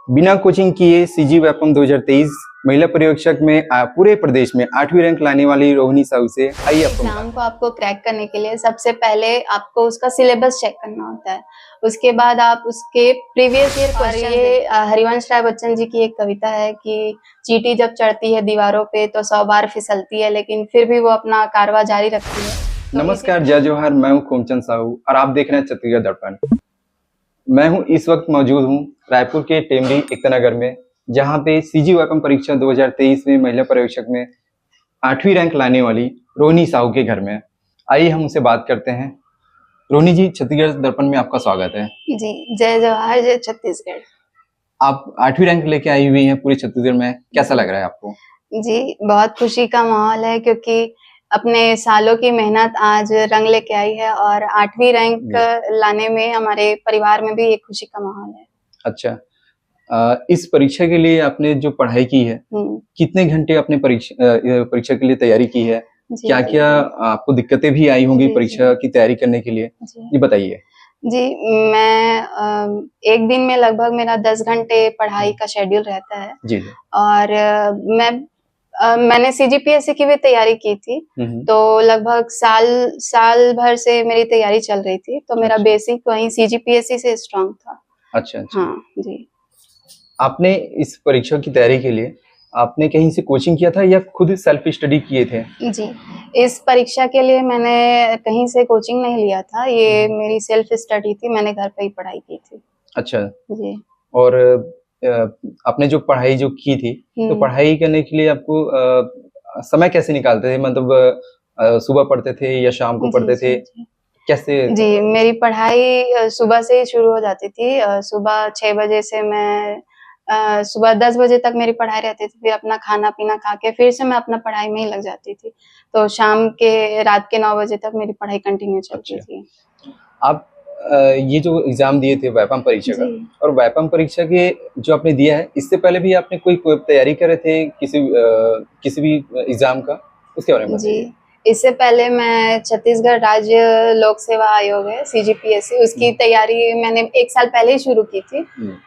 बिना कोचिंग किए सीजी वेपम 2023 महिला पर्यवेक्षक में पूरे प्रदेश में 8वीं रैंक लाने वाली रोहिणी साहू से आइए आपको एग्जाम को आपको क्रैक करने के लिए सबसे पहले आपको उसका सिलेबस चेक करना होता है। उसके बाद आप उसके प्रीवियस ईयर क्वेश्चन ये हरिवंश राय बच्चन जी की एक कविता है कि चींटी जब चढ़ती है दीवारों पे तो 100 बार फिसलती है, लेकिन फिर भी वो अपना कारवां जारी रखती है। तो नमस्कार, जय जोहर। मैं हूं खोमचंद साहू और आप देख रहे हैं छत्तीसगढ़ दर्पण। मैं हूं इस वक्त मौजूद हूं रायपुर के टेमरी एकतानगर में, जहां पे सीजी वेपम परीक्षा 2023 में महिला पर्यवेक्षक में 8वीं रैंक लाने वाली रोहिणी साहू के घर में। आइए हम उनसे बात करते हैं। रोहिणी जी, छत्तीसगढ़ दर्पण में आपका स्वागत है। जी, जय जवाहर, जय छत्तीसगढ़। आप 8वीं रैंक लेके आई हुई हैं पूरे छत्तीसगढ़ में, कैसा लग रहा है आपको? जी, बहुत खुशी का माहौल है क्योंकि अपने सालों की मेहनत आज रंग लेके आई है और 8वीं रैंक लाने में हमारे परिवार में भी एक खुशी का माहौल है। अच्छा, इस परीक्षा के लिए आपने जो पढ़ाई की है, कितने घंटे आपने परीक्षा के लिए तैयारी की है? क्या क्या आपको दिक्कतें भी आई होंगी परीक्षा की तैयारी करने के लिए, ये बताइए। जी, मैं एक दिन में लगभग मेरा 10 घंटे पढ़ाई का शेड्यूल रहता है। जी। और मैंने सीजीपीएससी की भी तैयारी की थी, तो लगभग साल भर से मेरी तैयारी चल रही थी, तो मेरा बेसिक वहीं सीजीपीएससी से स्ट्रांग था। अच्छा। हाँ जी। आपने इस परीक्षा की तैयारी के लिए आपने कहीं से कोचिंग किया था या खुद सेल्फ स्टडी किए थे? जी, इस परीक्षा के लिए मैंने कहीं से कोचिंग नहीं लिया था, ये मेरी सेल्फ स्टडी थी, मैंने घर पे ही पढ़ाई की थी। अच्छा जी। और आपने जो पढ़ाई जो की थी, तो पढ़ाई करने के लिए आपको समय कैसे निकालते थे? मतलब सुबह पढ़ते थे या शाम को पढ़ते थे? कैसे? जी, मेरी पढ़ाई सुबह से ही शुरू हो जाती थी। सुबह 6 बजे से मैं सुबह 10 बजे तक मेरी पढ़ाई रहती थी, फिर अपना खाना-पीना खा के फिर से मैं अपना पढ़ाई में ही लग जाती थी। तो रात के 9 बजे तक मेरी पढ़ाई कंटिन्यू चलती थी। आप ये जो एग्जाम दिए थे वेपम परीक्षा का, और वेपम परीक्षा के जो आपने दिया है, इससे पहले भी आपने कोई तैयारी करे थे किसी भी एग्जाम का? उसके बारे में बताइए। इससे पहले मैं छत्तीसगढ़ राज्य लोक सेवा आयोग है सीजीपीएससी, उसकी तैयारी मैंने 1 साल पहले ही शुरू की थी।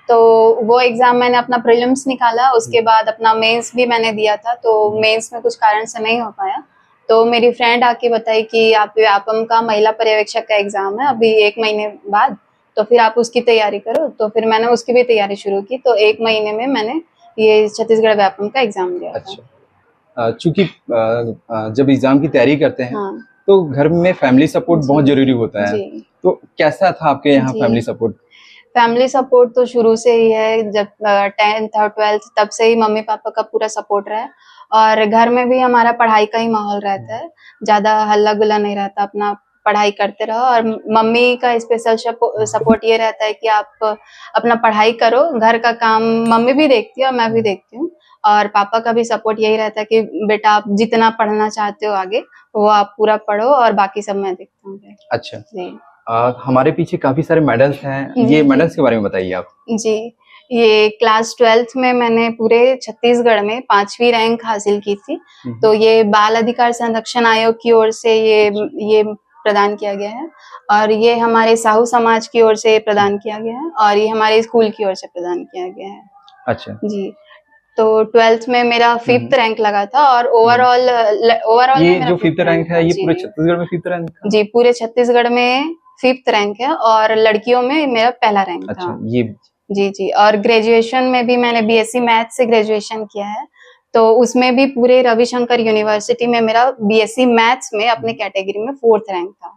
तो वो एग्जाम मैंने अपना प्रीलिम्स निकाला, उसके बाद अपना मेंस भी मैंने दिया था, तो मेंस में कुछ कारण से नहीं हो पाया। तो मेरी फ्रेंड आके बताई कि आप व्यापम का महिला पर्यवेक्षक का एग्जाम है अभी 1 महीने बाद, तो फिर आप उसकी तैयारी करो। तो फिर मैंने उसकी भी तैयारी शुरू की, तो 1 महीने में मैंने ये छत्तीसगढ़ व्यापम का एग्जाम दिया था। चूंकि जब एग्जाम की तैयारी करते हैं, तो घर में फैमिली सपोर्ट बहुत जरूरी होता है। तो कैसा था आपके यहाँ फैमिली सपोर्ट? फैमिली सपोर्ट तो शुरू से ही है, जब 10th और 12th तब से ही मम्मी पापा का पूरा सपोर्ट रहा है। और घर में भी हमारा पढ़ाई का ही माहौल रहता है, ज्यादा हल्ला गुल्ला नहीं रहता, अपना पढ़ाई करते रहो। और मम्मी का स्पेशल सपोर्ट ये रहता है कि आप अपना पढ़ाई करो, घर का काम मम्मी भी देखती है और मैं भी देखती हूँ। और पापा का भी सपोर्ट यही रहता है कि बेटा आप जितना पढ़ना चाहते हो आगे वो आप पूरा पढ़ो और बाकी सब मैं देखता हूँ। अच्छा जी। हमारे पीछे काफी सारे मेडल्स हैं, ये मेडल्स के बारे में बताइए आप। जी, ये क्लास 12th में मैंने पूरे छत्तीसगढ़ में 5वीं रैंक हासिल की थी। तो ये बाल अधिकार संरक्षण आयोग की ओर से ये प्रदान किया गया है, और ये हमारे साहू समाज की ओर से प्रदान किया गया है, और ये हमारे स्कूल की ओर से प्रदान किया गया है। अच्छा जी, तो 12th में मेरा 5th रैंक लगा था, और ओवरऑल ये जो 5th रैंक है, ये पूरे छत्तीसगढ़ में 5th रैंक था? जी, पूरे छत्तीसगढ़ में 5th रैंक है, और लड़कियों में मेरा पहला रैंक था। अच्छा, ये जी, और ग्रेजुएशन में भी मैंने बीएससी मैथ से ग्रेजुएशन किया है, तो उसमें भी पूरे रविशंकर यूनिवर्सिटी में मेरा बीएससी मैथ्स में अपने कैटेगरी में 4th रैंक था।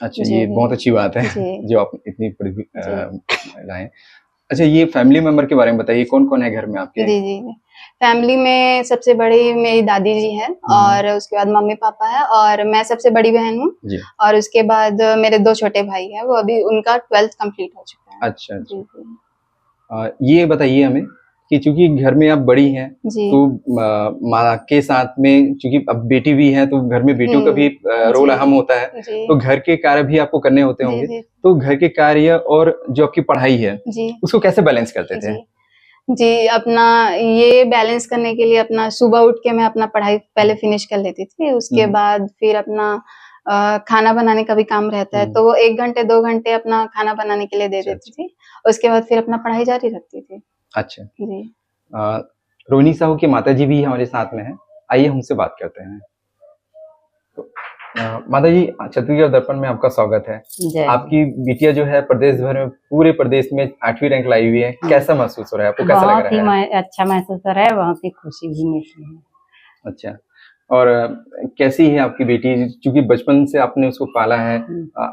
अच्छा, ये बहुत अच्छी बात है जो आप इतनी लाए। अच्छा, ये फैमिली मेंबर के बारे में बताइए, कौन-कौन है घर में आपके? जी, फैमिली में सबसे बड़ी मेरी दादी जी हैं, और उसके बाद मम्मी पापा है, और मैं सबसे बड़ी बहन हूँ, और उसके बाद मेरे 2 छोटे भाई हैं, वो अभी उनका 12th कंप्लीट हो चुका है। अच्छा। ये बताइए हमें कि चूंकि घर में आप बड़ी हैं, तो माँ के साथ में, चूंकि अब बेटी भी है, तो घर में बेटियों का भी रोल अहम होता है, तो घर के कार्य भी आपको करने होते होंगे। तो घर के कार्य और जो आपकी पढ़ाई है, उसको कैसे बैलेंस करते थे? जी, अपना ये बैलेंस करने के लिए अपना सुबह उठ के मैं अपना पढ़ाई पहले फिनिश कर लेती थी, उसके बाद फिर अपना खाना बनाने का भी काम रहता है, तो वो 1 घंटे 2 घंटे अपना खाना बनाने के लिए दे देती थी, उसके बाद फिर अपना पढ़ाई जारी रखती थी। अच्छा। जी। रोहिणी साहू की माता जी भी हमारे साथ में हैं, आइए हमसे बात करते हैं। माता जी, छत्तीसगढ़ दर्पण में आपका स्वागत है। जय आपकी बिटिया जो है प्रदेश भर में, पूरे प्रदेश में 8वीं रैंक लाई हुई है, कैसा महसूस हो रहा है आपको, कैसा लग बहुत रहा है? ही अच्छा महसूस हो रहा है, बहुत ही खुशी भी मिलती है। अच्छा। और कैसी है आपकी बेटी, क्योंकि बचपन से आपने उसको पाला है,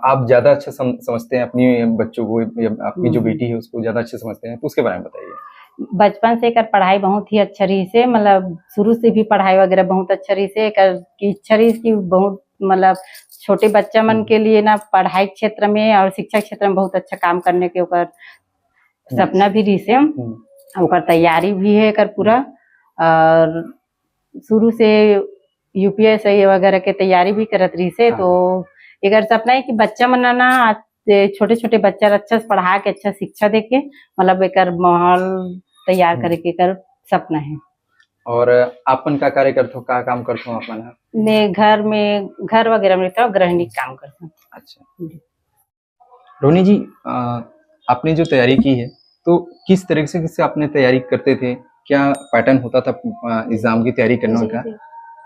आप ज्यादा अच्छा समझते हैं अपनी बच्चों को, या आपकी जो बेटी है उसको ज्यादा अच्छा समझते हैं, तो उसके बारे में बताइए। बचपन से कर पढ़ाई बहुत ही अच्छा रही से, मतलब शुरू से भी पढ़ाई वगैरह बहुत अच्छा रही से, कर की इच्छा रही की बहुत, मतलब छोटे बच्चा मन के लिए ना पढ़ाई क्षेत्र में और शिक्षा क्षेत्र में बहुत अच्छा काम करने के ऊपर सपना भी रही से, ओकर तैयारी भी है कर पूरा। और शुरू से यूपीएससी वगैरह के तैयारी भी करत रही से, तो एक सपना है कि बच्चा मन ना छोटे छोटे बच्चा अच्छा से पढ़ा के अच्छा शिक्षा दे के, मतलब एक माहौल तैयार करे के कर सपना है। और आपन का कार्य करते हो, का काम करते हो अपन? मैं घर वगैरह में रहता हूँ, गृहिणी काम करता हूँ। अच्छा। रोहिणी जी, आपने जो तैयारी की है, तो किस तरह से आपने तैयारी करते थे, क्या पैटर्न होता था एग्जाम की तैयारी करने का,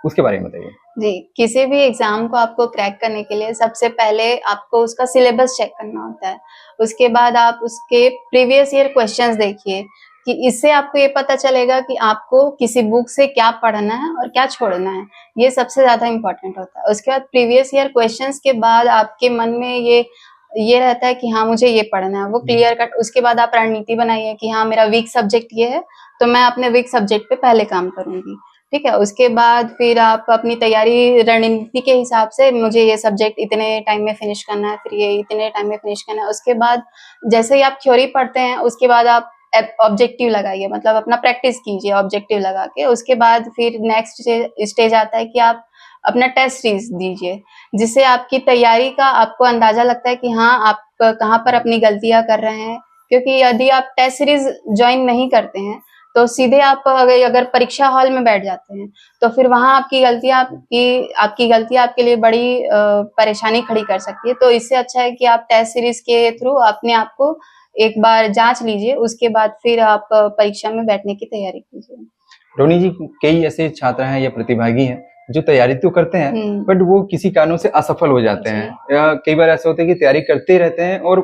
उसके बारे में बताइए। जी, किसी भी एग्जाम को आपको क्रैक करने के लिए सबसे पहले आपको उसका सिलेबस चेक करना होता है। उसके बाद आप उसके प्रीवियस ईयर क्वेश्चंस देखिए, कि इससे आपको ये पता चलेगा कि आपको किसी बुक से क्या पढ़ना है और क्या छोड़ना है। ये सबसे ज्यादा इम्पोर्टेंट होता है। उसके बाद प्रीवियस ईयर क्वेश्चंस के बाद आपके मन में ये रहता है कि हाँ मुझे ये पढ़ना है, वो क्लियर कट। उसके बाद आप रणनीति बनाइए कि हाँ मेरा वीक सब्जेक्ट ये है, तो मैं अपने वीक सब्जेक्ट पे पहले काम करूंगी। ठीक है, उसके बाद फिर आप अपनी तैयारी रणनीति के हिसाब से, मुझे ये सब्जेक्ट इतने टाइम में फिनिश करना है, फिर ये इतने टाइम में फिनिश करना है। उसके बाद जैसे ही आप थ्योरी पढ़ते हैं, उसके बाद आप ऑब्जेक्टिव लगाइए, मतलब अपना प्रैक्टिस कीजिए ऑब्जेक्टिव लगा के। उसके बाद फिर नेक्स्ट स्टेज आता है कि आप अपना टेस्ट सीरीज दीजिए, जिससे आपकी तैयारी का आपको अंदाजा लगता है कि हाँ आप कहाँ पर अपनी गलतियां कर रहे हैं। क्योंकि यदि आप टेस्ट सीरीज ज्वाइन नहीं करते हैं, तो सीधे आप अगर परीक्षा हॉल में बैठ जाते हैं, तो फिर वहां आपकी गलतियां आपके लिए बड़ी परेशानी खड़ी कर सकती है। तो इससे अच्छा है कि आप टेस्ट सीरीज के थ्रू अपने आप को एक बार जांच लीजिए, उसके बाद फिर आप परीक्षा में बैठने की तैयारी कीजिए। रोहिणी जी, कई ऐसे छात्र हैं या प्रतिभागी हैं जो तैयारी तो करते हैं, बट वो किसी कारणों से असफल हो जाते हैं, या कई बार ऐसा होता है कि तैयारी करते रहते हैं और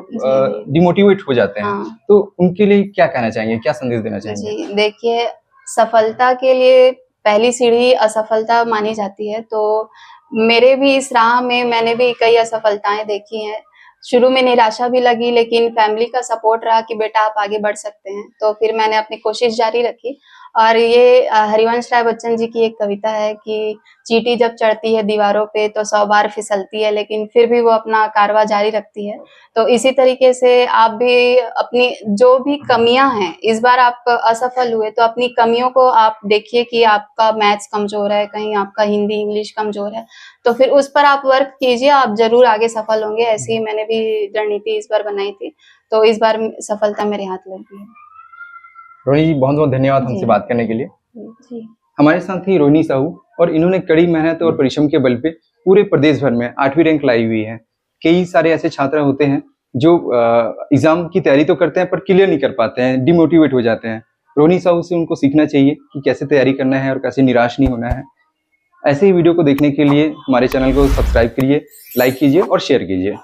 डिमोटिवेट हो जाते हैं। तो उनके लिए क्या कहना चाहेंगे, क्या संदेश देना चाहेंगे? जी, देखिए, सफलता के लिए पहली सीढ़ी असफलता मानी जाती है। तो मेरे भी इस राह में मैंने भी कई असफलताएं देखी हैं। शुरू में निराशा भी लगी, लेकिन फैमिली का सपोर्ट रहा कि बेटा आप आगे बढ़ सकते हैं, तो फिर मैंने अपनी कोशिश जारी रखी। और ये हरिवंश राय बच्चन जी की एक कविता है कि चींटी जब चढ़ती है दीवारों पे तो 100 बार फिसलती है, लेकिन फिर भी वो अपना कारवां जारी रखती है। तो इसी तरीके से आप भी अपनी जो भी कमियां हैं, इस बार आप असफल हुए तो अपनी कमियों को आप देखिए कि आपका मैथ्स कमजोर है, कहीं आपका हिंदी इंग्लिश कमजोर है, तो फिर उस पर आप वर्क कीजिए, आप जरूर आगे सफल होंगे। ऐसे ही मैंने भी रणनीति इस बार बनाई थी, तो इस बार सफलता मेरे हाथ लगी है। रोहिणी जी, बहुत बहुत धन्यवाद हमसे बात करने के लिए। जी। हमारे साथ थी रोहिणी साहू, और इन्होंने कड़ी मेहनत और परिश्रम के बल पे पूरे प्रदेश भर में 8वीं रैंक लाई हुई है। कई सारे ऐसे छात्र होते हैं जो एग्जाम की तैयारी तो करते हैं पर क्लियर नहीं कर पाते हैं, डिमोटिवेट हो जाते हैं। रोहिणी साहू से उनको सीखना चाहिए कि कैसे तैयारी करना है और कैसे निराश नहीं होना है। ऐसे ही वीडियो को देखने के लिए हमारे चैनल को सब्सक्राइब करिए, लाइक कीजिए और शेयर कीजिए।